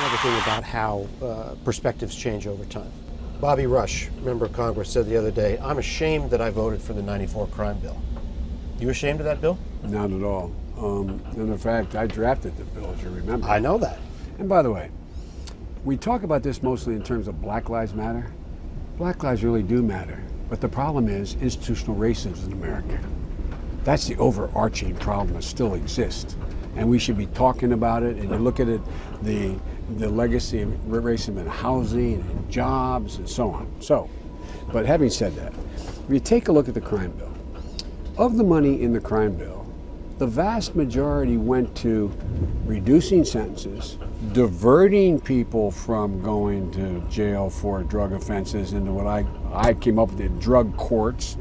another thing about how perspectives change over time. Bobby Rush, member of Congress, said the other day, "I'm ashamed that I voted for the '94 crime bill." You ashamed of that bill? Not at all. And in fact, I drafted the bill, as you remember. I know that. And by the way, we talk about this mostly in terms of Black Lives Matter. Black lives really do matter. But the problem is institutional racism in America. That's the overarching problem that still exists. And we should be talking about it. And you look at it, the legacy of racism in housing and jobs and so on. But having said that, if you take a look at the crime bill, of the money in the crime bill, the vast majority went to reducing sentences, diverting people from going to jail for drug offenses into what I came up with, the drug courts,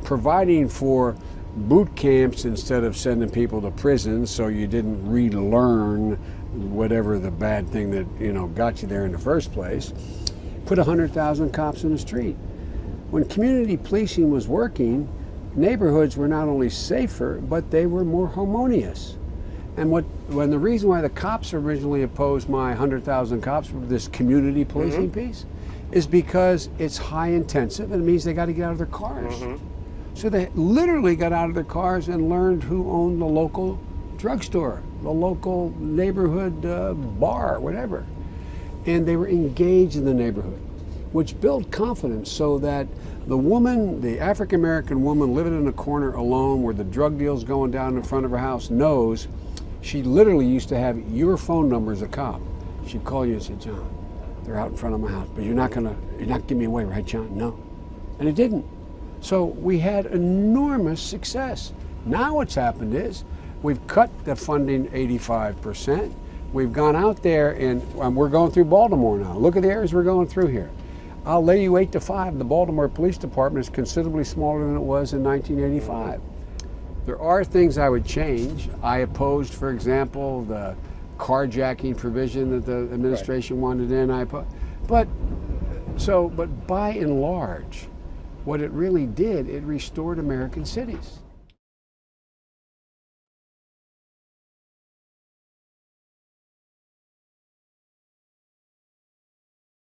providing for boot camps instead of sending people to prison so you didn't relearn whatever the bad thing that got you there in the first place. Put 100,000 cops in the street. When community policing was working, neighborhoods were not only safer, but they were more harmonious. And when the reason why the cops originally opposed my 100,000 cops for this community policing piece is because it's high intensive and it means they got to get out of their cars. So they literally got out of their cars and learned who owned the local drugstore, the local neighborhood bar, whatever. And they were engaged in the neighborhood, which built confidence so that the woman, the African-American woman living in a corner alone where the drug deal's going down in front of her house knows she literally used to have your phone number as a cop. She'd call you and say, "John, they're out in front of my house, but you're not giving me away, right, John?" No. And it didn't. So we had enormous success. Now what's happened is we've cut the funding 85%. We've gone out there and we're going through Baltimore now. Look at the areas we're going through here. I'll lay you 8 to 5. The Baltimore Police Department is considerably smaller than it was in 1985. There are things I would change. I opposed, for example, the carjacking provision that the administration wanted in. But by and large, what it really did, it restored American cities.